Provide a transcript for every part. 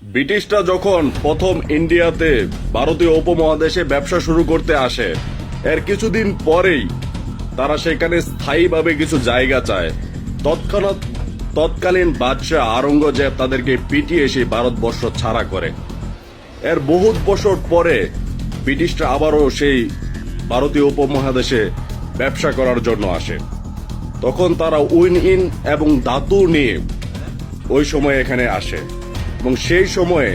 ব্রিটিশরা যখন প্রথম ইন্ডিয়াতে ভারতীয় উপমহাদেশে ব্যবসা শুরু করতে আসে, এর কিছুদিন পরেই তারা সেখানে স্থায়ীভাবে কিছু জায়গা চায়। তৎক্ষণাৎ তৎকালীন বাদশাহ আওরঙ্গজেব তাদেরকে পিটিয়ে সেই ভারতবর্ষ ছাড়া করে। এর বহুত বছর পরে ব্রিটিশরা আবারও সেই ভারতীয় উপমহাদেশে ব্যবসা করার জন্য আসে। তখন তারা উইন ইন এবং ধাতু নিয়ে ওই সময় এখানে আসে এবং সেই সময়ে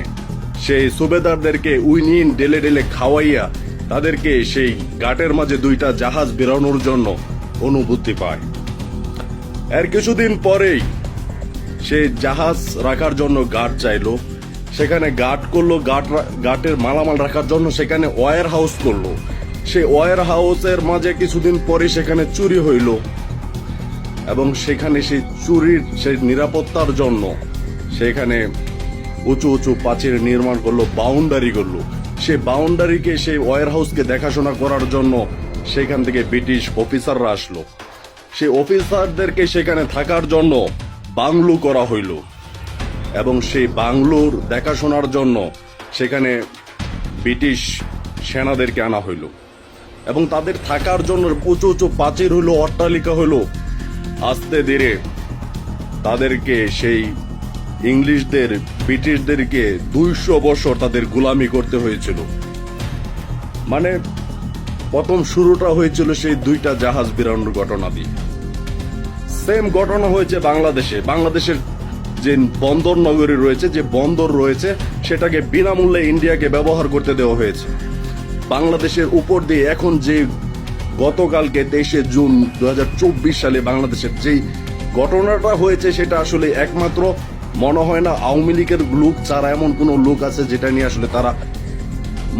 সেই সুবেদারদেরকে উইন ইন ডেলে ডেলে খাওয়াইয়া তাদেরকে সেই ঘাটের মাঝে দুইটা জাহাজ বেরোনোর জন্য অনুভূতি পায়। এর কিছুদিন পরেই সে জাহাজ রাখার জন্য ঘাট চাইলো, সেখানে ঘাট করলো, ঘাটের মালামাল রাখার জন্য সেখানে ওয়ার হাউস করলো। সেই ওয়ার হাউসের মাঝে কিছুদিন পরে সেখানে চুরি হইল এবং সেখানে সেই চুরির সেই নিরাপত্তার জন্য সেখানে উঁচু উঁচু প্রাচীর নির্মাণ করলো, বাউন্ডারি করলো। সেই বাউন্ডারিকে সেই ওয়ার হাউসকে দেখাশোনা করার জন্য সেখান থেকে ব্রিটিশ অফিসাররা আসলো। সেই অফিসারদেরকে সেখানে থাকার জন্য বাংলো করা হইল এবং সেই বাংলোর দেখাশোনার জন্য সেখানে ব্রিটিশ সেনাদেরকে আনা হইল এবং তাদের থাকার জন্য উঁচু উঁচু প্রাচীর হইল, অট্টালিকা হইল। আস্তে ধীরে তাদেরকে সেই ইংলিশদের ব্রিটিশদেরকে 200 বছর তাদের গোলামি করতে হয়েছিল। মানে প্রথম শুরুটা হয়েছিল সেই দুইটা জাহাজ বেরানোর ঘটনা দিয়ে। সেম ঘটনা হয়েছে বাংলাদেশে। বাংলাদেশের যে বন্দর নগরী রয়েছে, যে বন্দর রয়েছে, সেটাকে বিনামূল্যে ইন্ডিয়াকে ব্যবহার করতে দেওয়া হয়েছে। বাংলাদেশের উপর দিয়ে এখন যে গতকালকে 23শে জুন 2024 সালে বাংলাদেশের যেই ঘটনাটা হয়েছে, সেটা আসলে একমাত্র মনে হয় না আওয়ামী লীগের লোক ছাড়া এমন কোনো লোক আছে যেটা নিয়ে আসলে তারা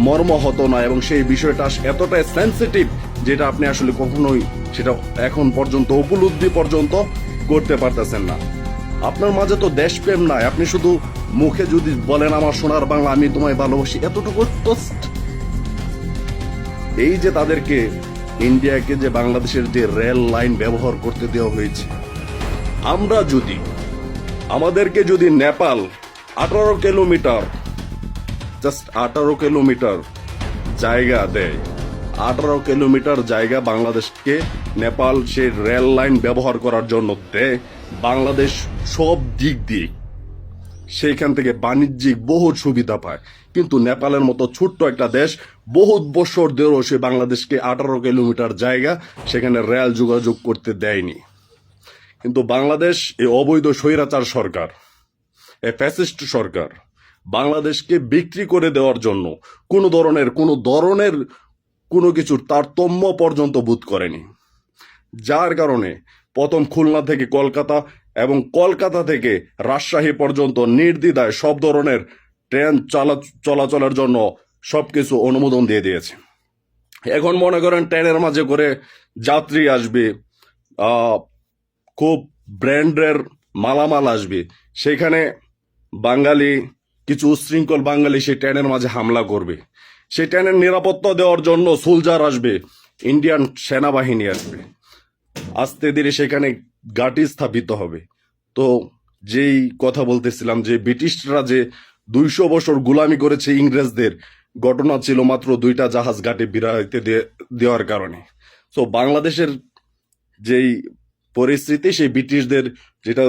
মর্মাহত না, এবং সেই বিষয়টা এতটাই সেন্সিটিভ যেটা আপনি আসলে কখনোই সেটা এখন পর্যন্ত উপলব্ধি পর্যন্ত করতে পারতেছেন না। আপনার মাঝে তো দেশপ্রেম নাই, আপনি শুধু মুখে যদি বলেন আমার সোনার বাংলা, আমি তোমায় ভালোবাসি, এতটুকু তো। এই যে তাদেরকে ইন্ডিয়াকে যে বাংলাদেশের যে রেল লাইন ব্যবহার করতে দেওয়া হয়েছে, আমরা যদি আমাদেরকে যদি নেপাল 18 কিলোমিটার, জাস্ট 18 কিলোমিটার জায়গা দেয়, 18 কিলোমিটার জায়গা বাংলাদেশকে নেপাল সেই রেল লাইন ব্যবহার করার জন্য দেয়, বাংলাদেশ সব দিক দিয়ে সেইখান থেকে বাণিজ্যিক বহুত সুবিধা পায়। কিন্তু নেপালের মতো ছোট্ট একটা দেশ বহুত বছর ধরেও সে বাংলাদেশকে 18 কিলোমিটার জায়গা সেখানে রেল যোগাযোগ করতে দেয়নি। কিন্তু বাংলাদেশ এই অবৈধ স্বৈরাচার সরকার, এই ফ্যাসিস্ট সরকার বাংলাদেশকে বিক্রি করে দেওয়ার জন্য কোনো ধরনের কোনো কিছুর তারতম্য পর্যন্ত বোধ করেনি। যার কারণে প্রথম খুলনা থেকে কলকাতা এবং কলকাতা থেকে রাজশাহী পর্যন্ত নির্দ্বিধায় সব ধরনের ট্রেন চলাচলের জন্য সবকিছু অনুমোদন দিয়ে দিয়েছে। এখন মনে করেন ট্রেনের মাঝে করে যাত্রী আসবে, খুব ব্র্যান্ডের মালামাল আসবে, সেখানে বাঙালি কিছু উশৃঙ্খল বাঙালি সেই ট্রেনের মাঝে হামলা করবে। সেই ট্রেনের নিরাপত্তা দেওয়ার জন্য সোলজার আসবে, ইন্ডিয়ান সেনাবাহিনী আসবে, আস্তে ধীরে সেখানে ঘাঁটি স্থাপিত হবে। তো যেই কথা বলতেছিলাম যে ব্রিটিশরা যে 200 বছর গোলামি করেছে ইংরেজদের, ঘটনা ছিল মাত্র দুইটা জাহাজ ঘাটে বিরাইতে দেওয়ার কারণে। তো বাংলাদেশের যেই পরিস্থিতি, সেই ব্রিটিশদের যেটা